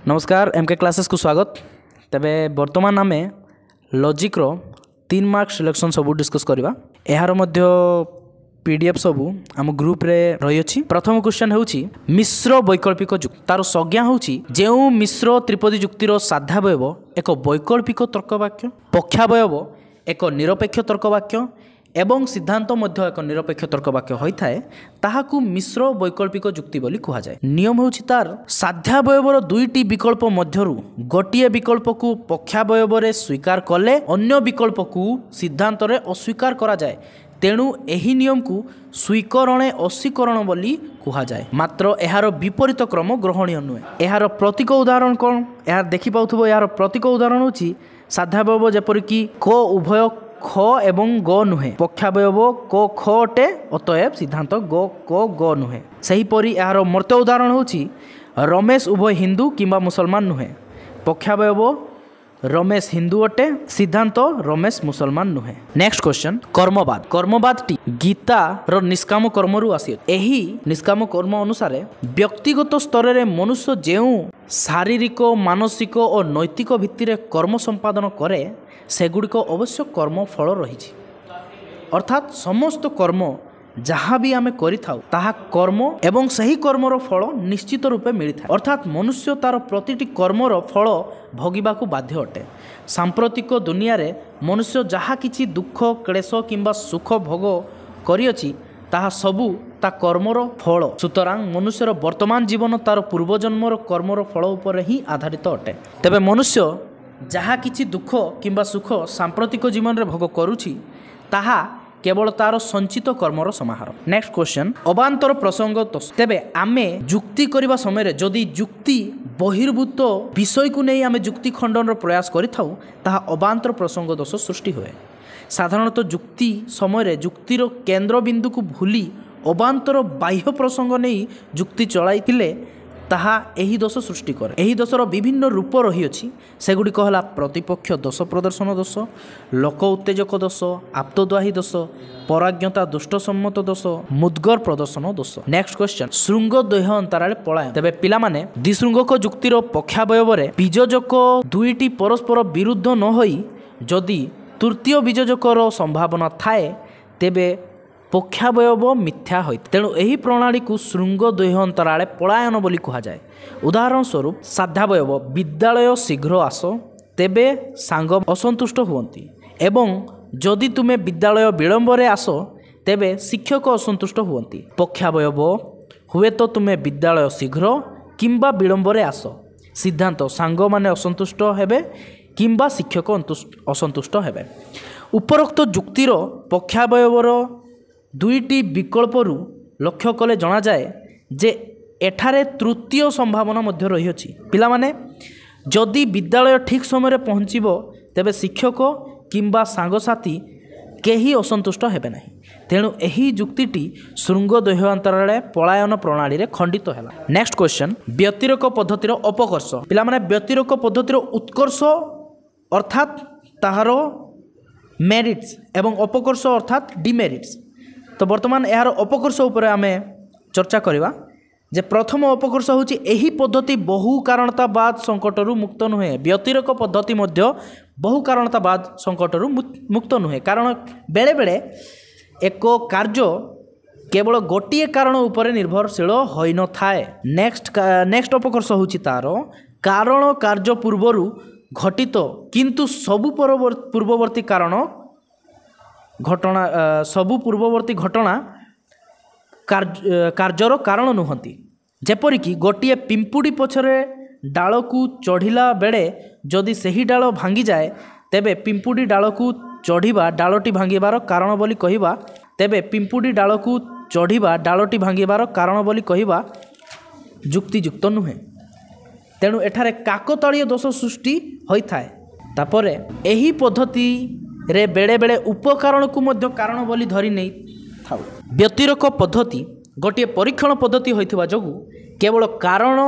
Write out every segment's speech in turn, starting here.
नमस्कार MK classes को स्वागत। तेबे वर्तमान आम लॉजिक रो 3 मार्क सिलेक्शन सब डिस्कस करवा। यार मध्य पीडीएफ सब आम ग्रुप रे रही अछि। प्रथम क्वेश्चन होउछि मिश्र वैकल्पिक जुक्ति तार संज्ञा होउछि जेउ मिश्र त्रिपदी जुक्तिर साध्यावयव एक वैकल्पिक तर्क वाक्य, पक्षावयव एक निरपेक्ष तर्क वाक्य एवं सिद्धांत मध्य एक निरपेक्ष तर्क वाक्य होइथाए ताहाकु मिश्र वैकल्पिक जुक्ति बोली कहा जाए। नियम होउछि तार साध्यावयवर दुईटी विकल्प मध्यरु गोटिए विकल्प को पक्षावयव रे स्वीकार कले अन्य विकल्प को सिद्धांत रे अस्वीकार करा जाए। तेणु एही नियम को स्वीकरणे अस्वीकरण बोली कहा जाए। मात्र एहार विपरीत क्रम ग्रहणीय नुहे। एहार प्रतीक उदाहरण कौन यार देखि पाउथबो। एहार प्रतीक उदाहरण होछि साध्यावयव जेपरिक क उभय ख एवं ग नुहे, पक्षावयव क ख अटे अतएव सिद्धांत ग क ग नुहे। सेहीपरि एहार मर्त्य उदाहरण होछि रमेश उभय हिंदू किंबा मुसलमान नुहे, पक्षावयव रमेश हिंदू अटे सिद्धांत रमेश मुसलमान नुहे। नेक्स्ट क्वेश्चन कर्मवाद। कर्मवाद टी गीता रो निष्काम कर्मरु आसी। एही निष्काम कर्म अनुसार व्यक्तिगत स्तर रे मनुष्य जेउ शारीरिक मानसिक और नैतिक भित्तिरे कर्म संपादन करे सेगुड़िक अवश्य कर्म फल रही। अर्थात समस्त कर्म जहाँ भी आमे करिथाउ ताहा कर्म एवं सही कर्मर फल निश्चित रूपे मिलता है। अर्थात मनुष्य तार प्रतिटी कर्मर फल भोगिबाकू बाध्य अटे। सांप्रतिक दुनिया रे मनुष्य जहाँ किछि दुख क्लेश किंबा सुख भोग करिअछि ताहा सबू ता कर्मर फल। सुतरां मनुष्यर वर्तमान जीवन तार पूर्वजन्मर कर्मर फल उपर ही आधारित अटे। तेबे मनुष्य जहाँ किछि दुख किंबा सुख सांप्रतिक जीवन रे भोग करुछि ताहा केवल तार संचित कर्मर समाहार। नेक्स्ट क्वेश्चन अबांतर प्रसंग दोष। तेबे आमे जुक्ति करबा समय रे जदि जुक्ति बहिर्भूत विषय को नहीं आमे जुक्ति खंडन प्रयास करिथाउ ताहा अबांतर प्रसंग दोष सृष्टि हुए। साधारणतः जुक्ति समय रे जुक्तिर केंद्र बिंदु को भूली अबांतर बाह्य प्रसंग नहीं जुक्ति चलाइथिले ताहा एही दोष सृष्टि करे। एही दोषर विभिन्न रूप रही अछि। सेगुड़िक हला प्रतिपक्ष दोष प्रदर्शन दोष, लोक उत्तेजक दोष, आप्तद्वाही दोष, पराज्ञता दुष्ट सम्मत दोष, मुद्गर प्रदर्शन दोष। नेक्स्ट क्वेश्चन श्रृंग द्वय अंतराले पलायन। तेबे पिला माने द्विशृंगक जुक्तिर पक्षावयव रे बीजजक दुईटी परस्पर विरुद्ध न होई जदि तृतीय बीजजकर संभावना थाए तेबे पक्षावयव मिथ्या होइते। तेणु एही प्रणाली को श्रृंग द्वय अंतराले पलायन बोली कहा जाए। उदाहरण स्वरूप साध्यावयव विद्यालय शीघ्र आस तेबे सांग असंतुष्ट हुअन्ति एवं जदि तुमे विद्यालय विलंब रे आस तेबे शिक्षक असंतुष्ट हुअन्ति। पक्षावयव हुए तो तुमे विद्यालय शीघ्र किंबा विलंब रे आस सिद्धांत सांग माने असंतुष्ट हेबे किंबा शिक्षक असंतुष्ट हेबे। उपरोक्त जुक्तिर पक्षावयवर दुईटी विकल्परू लक्ष्य कले जना जाए जे एठारे तृतीय संभावना मध्य रही अछि। पिला माने जदि विद्यालय ठीक समय पहुँचब तेबे शिक्षक किंबा सांगसाथी केही असंतुष्ट हेबे नहीं। तेणु एही जुक्तिटी श्रृंग द्वय अंतराले पलायन प्रणाली रे खंडित हैला। नेक्स्ट क्वेश्चन व्यतिरेक पद्धतिर अपकर्ष। पिला माने व्यतिरेक पद्धतिर उत्कर्ष अर्थात ताहार मेरिट्स एवं अपकर्ष अर्थात डिमेरिट्स। तो वर्तमान यार अपकर्ष उपर आमे चर्चा करिवा। जे प्रथम अपकर्ष होछि एही पद्धति बहु कारणतावाद संकटरू मुक्त नुहे। व्यतिरेक पद्धति मध्य बहु कारणतावाद संकटरू मुक्त नुहे। कारण बेले बेले एक कार्य केवल गोटिए कारण उपर निर्भरशील होई न थाए। नेक्स्ट अपकर्ष होछि तार कारण कार्य पूर्वरू घटित किंतु सबु पूर्ववर्ती कारण घटना सबु पूर्ववर्ती घटना कार्यर कारण नुहंती। जेपरिक गोटिए पिंपुड़ी पछरे डाल को चढ़िला बेले जदि सही डाल भांगी जाए तेबे पिंपुड़ी डाल को चढ़िबा डालटी भांगिबार कारण बोली कहिबा तेबे पिंपुड़ी डाल को चढ़िबा डालटी भांगिबार कारण बोली कहिबा जुक्तियुक्त नुहे। तेणु एठारे काकताळीय दोष सृष्टि होइथाए। तापरे एही पद्धति रे बेले बेले उपकारण को मध्य कारण बोली धरी नहीं थाउ। व्यतिरेक पद्धति गोटे परीक्षण पद्धति होइथिबा जोगु केवल कारण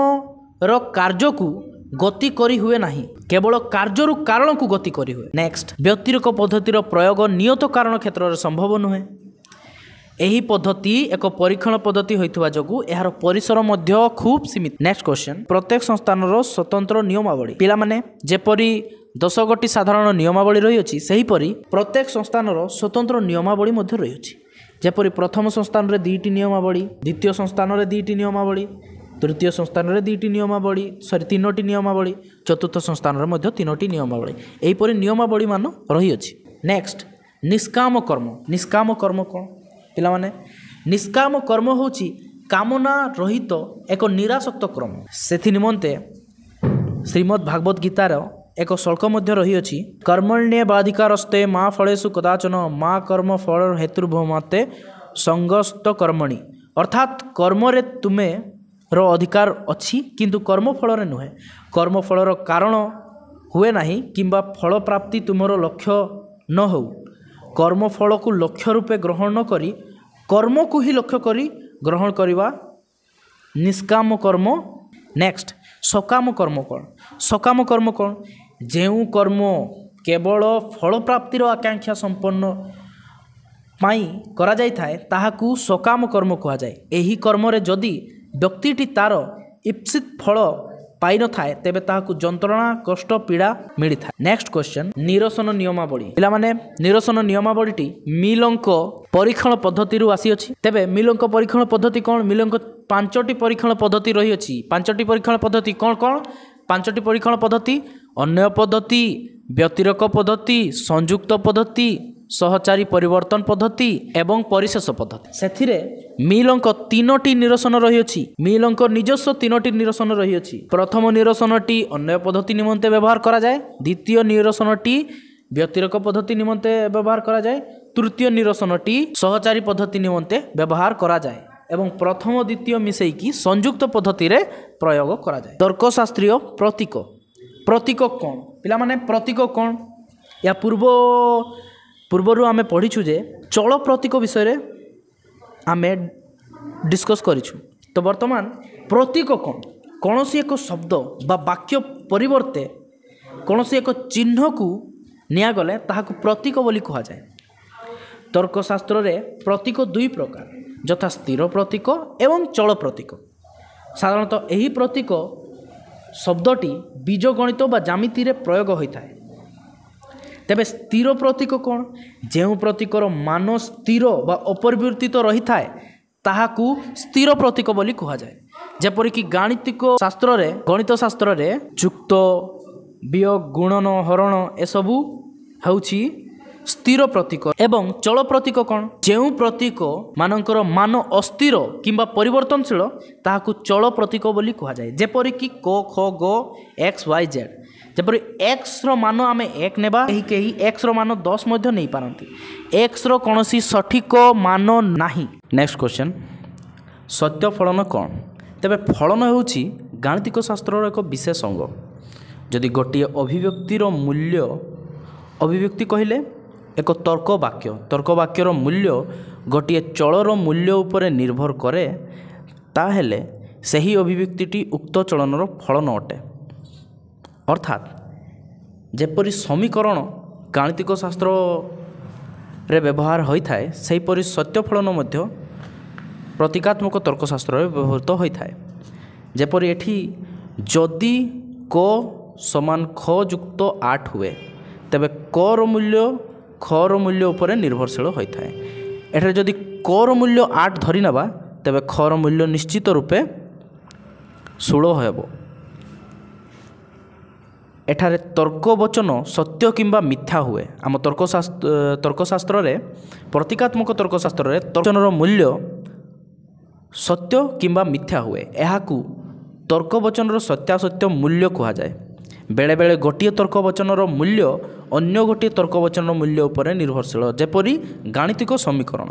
रो कार्य को गति करी हुए नहीं, केवल कार्यरु कारण को गति करी हुए। नेक्स्ट व्यतिरेक पद्धतिर प्रयोग नियत कारण क्षेत्र में संभव नुहे। ଏହି ପଦ୍ଧତି ଏକ ପରୀକ୍ଷଣ ପଦ୍ଧତି ହୋଇଥିବା ଯୋଗୁଁ ଏହାର ପରିସର ମଧ୍ୟ ଖୁବ୍ ସୀମିତ। ନେକ୍ସଟ କ୍ୱେଶ୍ଚନ, ପ୍ରତ୍ୟେକ ସଂସ୍ଥାନର ସ୍ୱତନ୍ତ୍ର ନିୟମାବଳୀ। ପିଲାମାନେ ଯେପରି 10ଗୋଟି ସାଧାରଣ ନିୟମାବଳୀ ରହିଅଛି, ସେହିପରି ପ୍ରତ୍ୟେକ ସଂସ୍ଥାନର ସ୍ୱତନ୍ତ୍ର ନିୟମାବଳୀ ମଧ୍ୟ ରହିଅଛି। ଯେପରି ପ୍ରଥମ ସଂସ୍ଥାନରେ 2ଟି ନିୟମାବଳୀ, ଦ୍ୱିତୀୟ ସଂସ୍ଥାନରେ 2ଟି ନିୟମାବଳୀ, ତୃତୀୟ ସଂସ୍ଥାନରେ 2ଟି ନିୟମାବଳୀ, 3ଟି ନିୟମାବଳୀ, ଚତୁର୍ଥ ସଂସ୍ଥାନରେ ମଧ୍ୟ 3ଟି ନିୟମାବଳୀ। ଏହିପରି ନିୟମାବଳୀ ମାନ ରହିଅଛି। ନେକ୍ସଟ, ନିଷ୍କାମ କର୍ମ। ନିଷ୍କାମ କର୍ମ କ'ଣ? ପିଲାମାନେ, ନିଷ୍କାମ କର୍ମ ହେଉଛି କାମନା ରହିତ ଏକ ନିରାସକ୍ତ କ୍ରମ। ସେଥି ନିମନ୍ତେ ଶ୍ରୀମଦ୍ ଭାଗବତ ଗୀତାର ଏକ ଶ୍ଳୋକ ମଧ୍ୟ ରହିଅଛି, କର୍ମଣ୍ୟେବାଧିକାରସ୍ତେ ମା ଫଳେଷୁ କଦାଚନ ମା କର୍ମ ଫଳ ହେତୁର୍ଭୂମତେ ସଙ୍ଗସ୍ତ କର୍ମଣି। ଅର୍ଥାତ୍ କର୍ମରେ ତୁମେର ଅଧିକାର ଅଛି, କିନ୍ତୁ କର୍ମଫଳରେ ନୁହେଁ। କର୍ମଫଳର କାରଣ ହୁଏ ନାହିଁ କିମ୍ବା ଫଳ ପ୍ରାପ୍ତି ତୁମର ଲକ୍ଷ୍ୟ ନ ହେଉ। କର୍ମଫଳକୁ ଲକ୍ଷ୍ୟ ରୂପେ ଗ୍ରହଣ ନ କରି କର୍ମକୁ ହିଁ ଲକ୍ଷ୍ୟ କରି ଗ୍ରହଣ କରିବା ନିଷ୍କାମ କର୍ମ। ନେକ୍ସଟ, ସକାମ କର୍ମ କ'ଣ? ସକାମ କର୍ମ କ'ଣ? ଯେଉଁ କର୍ମ କେବଳ ଫଳ ପ୍ରାପ୍ତିର ଆକାଂକ୍ଷା ସମ୍ପନ୍ନ ପାଇଁ କରାଯାଇଥାଏ ତାହାକୁ ସକାମ କର୍ମ କୁହାଯାଏ। ଏହି କର୍ମରେ ଯଦି ବ୍ୟକ୍ତିଟି ତାର ଇପ୍ସିତ ଫଳ ପାଇନଥାଏ ତେବେ ତାହାକୁ ଯନ୍ତ୍ରଣା, କଷ୍ଟ, ପୀଡ଼ା ମିଳିଥାଏ। ନେକ୍ସଟ କ୍ୱେଶ୍ଚନ, ନିରସନ ନିୟମାବଳୀ। ପିଲାମାନେ, ନିରସନ ନିୟମାବଳୀଟି ମିଲଙ୍କ ପରୀକ୍ଷଣ ପଦ୍ଧତିରୁ ଆସିଅଛି। ତେବେ ମିଲଙ୍କ ପରୀକ୍ଷଣ ପଦ୍ଧତି କ'ଣ? ମିଲଙ୍କ 5ଟି ପରୀକ୍ଷଣ ପଦ୍ଧତି ରହିଅଛି। 5ଟି ପରୀକ୍ଷଣ ପଦ୍ଧତି କ'ଣ କ'ଣ? 5ଟି ପରୀକ୍ଷଣ ପଦ୍ଧତି: ଅନ୍ୟ ପଦ୍ଧତି, ବ୍ୟତିରେକ ପଦ୍ଧତି, ସଂଯୁକ୍ତ ପଦ୍ଧତି, ସହଚାରୀ ପରିବର୍ତ୍ତନ ପଦ୍ଧତି ଏବଂ ପରିଶେଷ ପଦ୍ଧତି। ସେଥିରେ ମିଲଙ୍କ 3ଟି ନିରସନ ରହିଅଛି। ମିଲଙ୍କ ନିଜସ୍ୱ 3ଟି ନିରସନ ରହିଅଛି। ପ୍ରଥମ ନିରସନଟି ଅନ୍ୟ ପଦ୍ଧତି ନିମନ୍ତେ ବ୍ୟବହାର କରାଯାଏ। ଦ୍ୱିତୀୟ ନିରସନଟି ବ୍ୟତିରେକ ପଦ୍ଧତି ନିମନ୍ତେ ବ୍ୟବହାର କରାଯାଏ। ତୃତୀୟ ନିରସନଟି ସହଚାରୀ ପଦ୍ଧତି ନିମନ୍ତେ ବ୍ୟବହାର କରାଯାଏ ଏବଂ ପ୍ରଥମ ଦ୍ୱିତୀୟ ମିଶାଇକି ସଂଯୁକ୍ତ ପଦ୍ଧତିରେ ପ୍ରୟୋଗ କରାଯାଏ। ତର୍କଶାସ୍ତ୍ରୀୟ ପ୍ରତୀକ। ପ୍ରତୀକ କ'ଣ? ପିଲାମାନେ, ପ୍ରତୀକ କ'ଣ? ଏହା ପୂର୍ବରୁ ଆମେ ପଢ଼ିଛୁ ଯେ ଚଳ ପ୍ରତୀକ ବିଷୟରେ ଆମେ ଡିସ୍କସ୍ କରିଛୁ। ତ ବର୍ତ୍ତମାନ ପ୍ରତୀକ କ'ଣ? କୌଣସି ଏକ ଶବ୍ଦ ବା ବାକ୍ୟ ପରିବର୍ତ୍ତେ କୌଣସି ଏକ ଚିହ୍ନକୁ ନିଆଗଲେ ତାହାକୁ ପ୍ରତୀକ ବୋଲି କୁହାଯାଏ। ତର୍କଶାସ୍ତ୍ରରେ ପ୍ରତୀକ 2 ପ୍ରକାର, ଯଥା ସ୍ଥିର ପ୍ରତୀକ ଏବଂ ଚଳ ପ୍ରତୀକ। ସାଧାରଣତଃ ଏହି ପ୍ରତୀକ ଶବ୍ଦଟି ବୀଜଗଣିତ ବା ଜ୍ୟାମିତିରେ ପ୍ରୟୋଗ ହୋଇଥାଏ। ତେବେ ସ୍ଥିର ପ୍ରତୀକ କ'ଣ? ଯେଉଁ ପ୍ରତୀକର ମାନ ସ୍ଥିର ବା ଅପରିବର୍ତ୍ତିତ ରହିଥାଏ ତାହାକୁ ସ୍ଥିର ପ୍ରତୀକ ବୋଲି କୁହାଯାଏ। ଯେପରିକି ଗଣିତ ଶାସ୍ତ୍ରରେ ଯୁକ୍ତ, ବିୟୋଗ, ଗୁଣନ, ହରଣ ଏସବୁ ହେଉଛି ସ୍ଥିର ପ୍ରତୀକ। ଏବଂ ଚଳ ପ୍ରତୀକ କ'ଣ? ଯେଉଁ ପ୍ରତୀକ ମାନଙ୍କର ମାନ ଅସ୍ଥିର କିମ୍ବା ପରିବର୍ତ୍ତନଶୀଳ ତାହାକୁ ଚଳ ପ୍ରତୀକ ବୋଲି କୁହାଯାଏ। ଯେପରିକି କ, ଖ, ଗ, ଏକ୍ସ, ୱାଇ, ଜେଡ଼। ଯେପରି ଏକ୍ସର ମାନ ଆମେ 1 ନେବା, କେହି ଏକ୍ସର ମାନ 10 ମଧ୍ୟ ନେଇପାରନ୍ତି। ଏକ୍ସର କୌଣସି ସଠିକ ମାନ ନାହିଁ। ନେକ୍ସଟ କ୍ୱେଶ୍ଚନ, ସତ୍ୟ ଫଳନ କ'ଣ? ତେବେ ଫଳନ ହେଉଛି ଗାଣିତିକ ଶାସ୍ତ୍ରର ଏକ ବିଶେଷ ଅଙ୍ଗ। ଯଦି ଗୋଟିଏ ଅଭିବ୍ୟକ୍ତି କହିଲେ ଏକ ତର୍କ ବାକ୍ୟର ମୂଲ୍ୟ ଗୋଟିଏ ଚଳର ମୂଲ୍ୟ ଉପରେ ନିର୍ଭର କରେ, ତାହେଲେ ସେହି ଅଭିବ୍ୟକ୍ତିଟି ଉକ୍ତ ଚଳନର ଫଳନ ଅଟେ। ଅର୍ଥାତ୍ ଯେପରି ସମୀକରଣ ଗାଣିତିକ ଶାସ୍ତ୍ରରେ ବ୍ୟବହାର ହୋଇଥାଏ, ସେହିପରି ସତ୍ୟ ଫଳନ ମଧ୍ୟ ପ୍ରତୀକାତ୍ମକ ତର୍କଶାସ୍ତ୍ରରେ ବ୍ୟବହୃତ ହୋଇଥାଏ। ଯେପରି ଏଠି ଯଦି କ ସମାନ ଖ ଯୁକ୍ତ 8 ହୁଏ, ତେବେ କର ମୂଲ୍ୟ ଖର ମୂଲ୍ୟ ଉପରେ ନିର୍ଭରଶୀଳ ହୋଇଥାଏ। ଏଠାରେ ଯଦି କର ମୂଲ୍ୟ 8 ଧରି ନେବା, ତେବେ ଖର ମୂଲ୍ୟ ନିଶ୍ଚିତ ରୂପେ 16 ହେବ। ଏଠାରେ ତର୍କବଚନ ସତ୍ୟ କିମ୍ବା ମିଥ୍ୟା ହୁଏ। ଆମ ତର୍କଶାସ୍ତ୍ରରେ ପ୍ରତୀକାତ୍ମକ ତର୍କଶାସ୍ତ୍ରରେ ତର୍କବଚନର ମୂଲ୍ୟ ସତ୍ୟ କିମ୍ବା ମିଥ୍ୟା ହୁଏ। ଏହାକୁ ତର୍କବଚନର ସତ୍ୟାସତ୍ୟ ମୂଲ୍ୟ କୁହାଯାଏ। ବେଳେବେଳେ ଗୋଟିଏ ତର୍କବଚନର ମୂଲ୍ୟ ଅନ୍ୟ ଗୋଟିଏ ତର୍କବଚନର ମୂଲ୍ୟ ଉପରେ ନିର୍ଭରଶୀଳ, ଯେପରି ଗାଣିତିକ ସମୀକରଣ।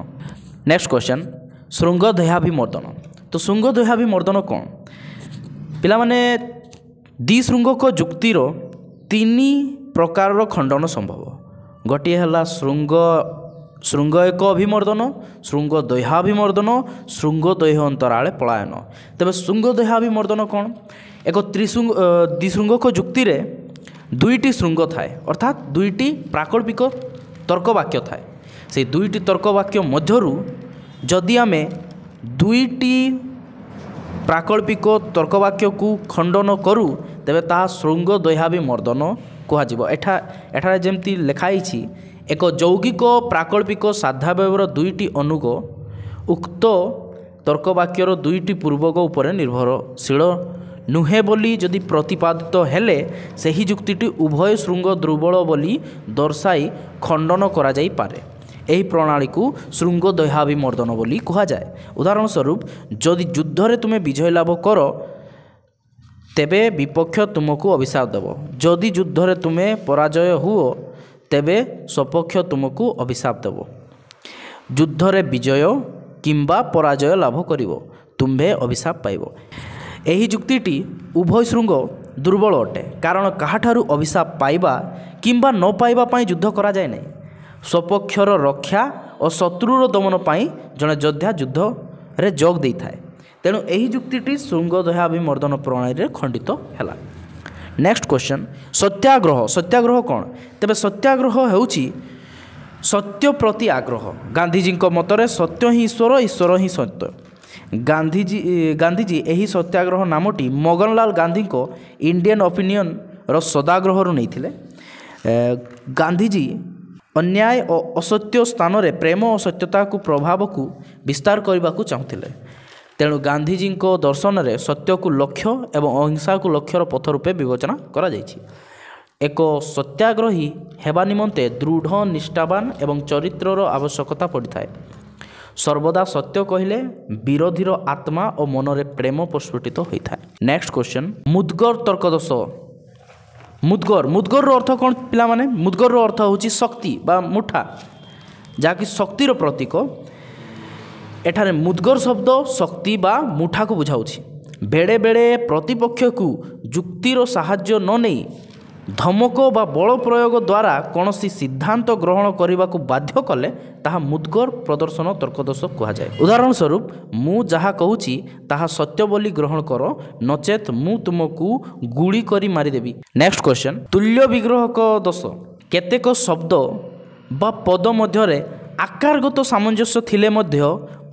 ନେକ୍ସଟ କ୍ୱେଶ୍ଚନ, ଶୃଙ୍ଗ ଦ୍ୱୟାଭିମର୍ଦନ। ତ ଶୃଙ୍ଗ ଦ୍ୱୟାଭିମର୍ଦନ କ'ଣ? ପିଲାମାନେ, ଦ୍ୱିଶୃଙ୍ଗକ ଯୁକ୍ତିର 3 ପ୍ରକାରର ଖଣ୍ଡନ ସମ୍ଭବ। ଗୋଟିଏ ହେଲା ଶୃଙ୍ଗ ଏକ ଅଭିମର୍ଦନ, ଶୃଙ୍ଗ ଦ୍ୱୟାଭିମର୍ଦନ, ଶୃଙ୍ଗ ଦ୍ୱୟ ଅନ୍ତରାଳେ ପଳାୟନ। ତେବେ ଶୃଙ୍ଗ ଦ୍ୱୟାଭିମର୍ଦନ କ'ଣ? ଏକ ଦ୍ୱିଶୃଙ୍ଗକ ଯୁକ୍ତିରେ 2ଟି ଶୃଙ୍ଗ ଥାଏ, ଅର୍ଥାତ୍ 2ଟି ପ୍ରାକଳ୍ପିକ ତର୍କବାକ୍ୟ ଥାଏ। ସେହି 2ଟି ତର୍କବାକ୍ୟ ମଧ୍ୟରୁ जदि आमे दुईटी प्राकल्पिक तर्कवाक्य को खंडन करूँ तेबे ताहा श्रृंग दह्याभी मर्दन कुहाजिबो। एठारे जेमती लिखाई एक यौगिक प्राकल्पिक साध्यावयवर दुईटी अनुग उक्त तर्कवाक्यर दुईटी पूर्वक उपर निर्भरशील नुहे बोली जदि प्रतिपादित हेले सही जुक्तिटी उभय श्रृंग दुर्बल बोली दर्शाई खंडन करा जाई पारे। एही प्रणाली को श्रृंग दह्याभिमर्दन बोली कहा जाए। उदाहरण स्वरूप जदि युद्ध रे तुमे विजय लाभ कर तेबे विपक्ष तुमको अभिशाप देव, जदि युद्ध रे तुमे पराजय हुओ तेबे सपक्ष तुमको अभिशाप देव। युद्ध रे विजय किंबा पराजय लाभ करिवो तुम्भे अभिशाप पाइबो। एही जुक्तिटी उभय श्रृंग दुर्बल अटे, कारण काहाठारु अभिशाप पाइबा किंबा न पाइबा पाई युद्ध करा जाए नहीं। स्वपक्षर रक्षा और शत्रुर दमन पाई जड़े योद्धा युद्ध रे जोग देई थाए। तेणु एही जुक्तिटी श्रृंग दह्याभिमर्दन प्रणाली रे खंडित हैला। नेक्स्ट क्वेश्चन, सत्याग्रह। सत्याग्रह कौन? तेबे सत्याग्रह हेउची सत्य प्रति आग्रह। गांधीजी मतरे सत्य ही ईश्वर, ईश्वर ही सत्य। गांधीजी एही सत्याग्रह नामटी मगनलाल गांधी को इंडियन ओपिनियन रो सदाग्रह नहीं थिले। गांधीजी अन्याय और असत्य स्थान रे प्रेम और सत्यता को प्रभाव को विस्तार करने को चाहूले। तेणु गांधीजी को दर्शन रे सत्य को लक्ष्य एवं अहिंसा को लक्ष्यर पथ रूपे विवेचना करा जायछि। एक सत्याग्रही हेबा निमंते दृढ़ निष्ठावान एवं चरित्रर आवश्यकता पड़िଥାଏ। सर्वदा सत्य कहले विरोधीर आत्मा और मनरे प्रेम प्रस्फुटित होता है। Next question, मुद्गर तर्कदोष। मुद्गर मुद्गर अर्थ कौन पिला माने? मुद्गर अर्थ होची शक्ति बा मुठा, जहाँकि शक्तिर प्रतीक। एठारे मुद्गर शब्द शक्ति बा मुठा को बुझाउछि। बेड़े बेड़े प्रतिपक्ष को जुक्तिर साहाय्य न नहीं धमक बा बल प्रयोग द्वारा कौन सिद्धांत ग्रहण करने को बाध्य कले ताहा मुद्गर प्रदर्शन तर्कदोष कहा जाए। उदाहरण स्वरूप मु जहा कहूची ताहा सत्य बोली ग्रहण कर, नचेत मु तुमको गुली करी मारिदेवी। नेक्स्ट क्वेश्चन, तुल्य विग्रहक दोष। केतेक शब्द बा पद मध्य आकारगत सामंजस्य थिले मध्य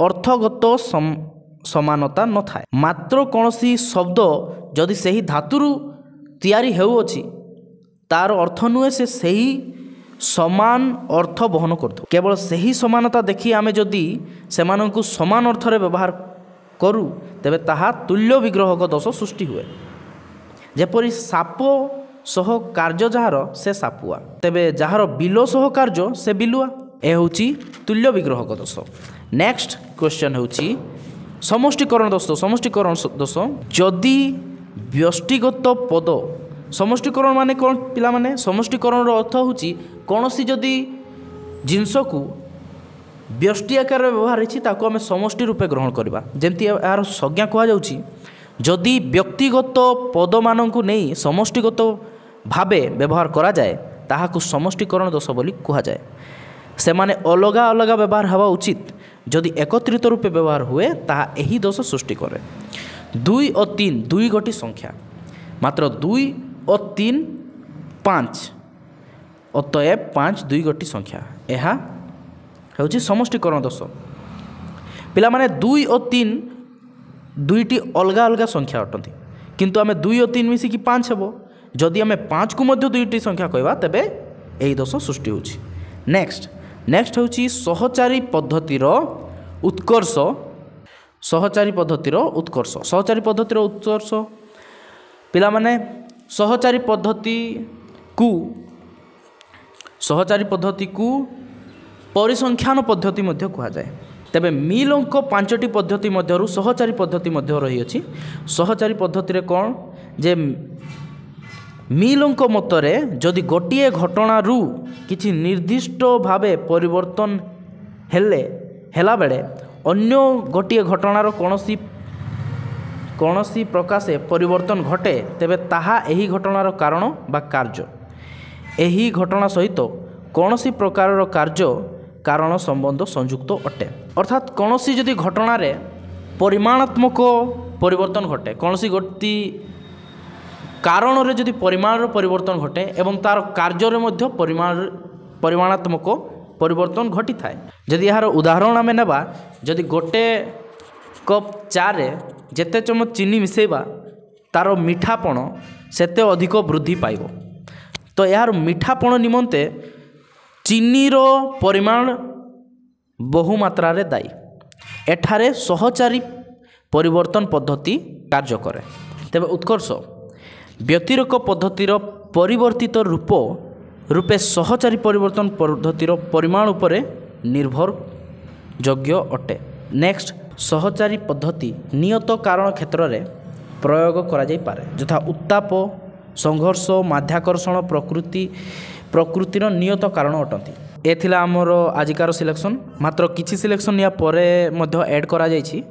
अर्थगत समानता न थाए। मात्र कौनसी शब्द जदि सही धातुरु तैयारी हेउअछि तार अर्थ नुहे से सही समान अर्थ बहन करथु। केवल सही समानता देखी आमे जदि सेमानंकु समान अर्थ रे व्यवहार करू तेबे ताहा तुल्य विग्रहक दोष सृष्टि हुए। जेपरि साप सह कार्य जହାର से सापुआ, तेबे जହାର बिलो सह कार्य से बिलुआ। ए होची तुल्य विग्रहक दोष। नेक्स्ट क्वेश्चन होची समष्टिकरण दोष। समष्टिकरण दोष जदि व्यष्टिगत पद, समष्टिकरण माने कौन पिला माने? समष्टिकरण अर्थ होची कौनसी जदि जिनस को व्यष्टि आकार व्यवहार होती ताको आमे समष्टि रूपे ग्रहण करवा। जेमती यार संज्ञा कहा जाउची जदि व्यक्तिगत पद माननकु नहीं समष्टिगत भावे व्यवहार करा जाए ताहाकु समष्टिकरण दोष बोली कहा जाए। से माने अलगा अलगा व्यवहार हवा उचित, जदि एकत्रित रूपे व्यवहार हुए ताहा एही दोष सृष्टि करे। 2 और 3 दुई गोटी संख्या, मात्र 2 और 3 5, अतएव 5 दुई गोटी संख्या। यह होची समष्टिकरण दोष। पिला माने 2 और 3 दुईटी अलगा अलगा संख्या अटंती, किंतु आमे 2 और 3 मिसिकी 5 हेबो। जदि आमे 5 को मध्य दुईटी संख्या कहवा तेबे एही दोष सृष्टि होची। नेक्स्ट होची सहचारी पद्धतिर उत्कर्ष। सहचारी पद्धतिर उत्कर्ष। सहचारी पद्धतिर उत्कर्ष पिला माने सहचारी पद्धति को परिसंख्यान पद्धति मध्य कहा जाए। तेबे मिल अंक 5टी पद्धति मध्यरु सहचारी पद्धति मध्य रही अछि। सहचारी पद्धति रे कौन जे मिल अंक मतरे जदि गोटिए घटना रु किछि निर्दिष्ट भावे परिवर्तन हेला बेले अन्य गोटिए घटनार कौनसी प्रकाशे परिवर्तन घटे तेबे ताहा एही घटनार कारण बा कार्य एही घटना सहित कौनसी प्रकार कार्य कारण संबंध संयुक्त अटे। अर्थात कौनसी जदि घटना रे परिमाणात्मक परिवर्तन घटे, कौनसी गोटी कारण रे जदि परिमाण परिवर्तन घटे एवं तार कार्य रे मध्य परिमाणात्मक परिवर्तन घटी थाए जदि यार उदाहरण आम नेबा जदि गोटे कप चारे जेते चमच चीनी मिसेबा तार मीठापण सेते अधिक वृद्धि पाइब। तो यार मीठापण निमंते चीनीर परिमाण बहुमात्रा रे दायी। एठारे सहचारी परिवर्तन पद्धति कार्य करे। तेबे उत्कर्ष व्यतिरेक पद्धतिर परिवर्तित रूपे सहचारी परिवर्तन पद्धतिर परिमाण उपरे निर्भर योग्य अटे। नेक्स्ट सहचारी पद्धति नियत कारण क्षेत्र में प्रयोग करा जाई पारे यथा उत्ताप संघर्ष माध्याकर्षण प्रकृतिर नियत कारण अटंती। ए थिला हमर आजिकार सिलेक्शन मात्र किछि सिलेक्शन या परे मध्य ऐड करा जाइछि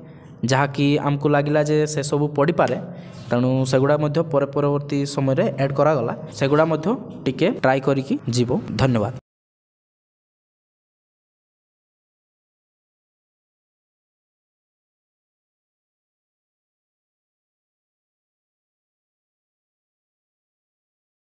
जहाँकि आमको लगिला जे से सब पढ़ी पारे तेणु सेगुड़ा मध्य परवर्ती समय ऐड करागला सेगुड़ा मध्य टिके ट्राई करिकी जीवो। धन्यवाद।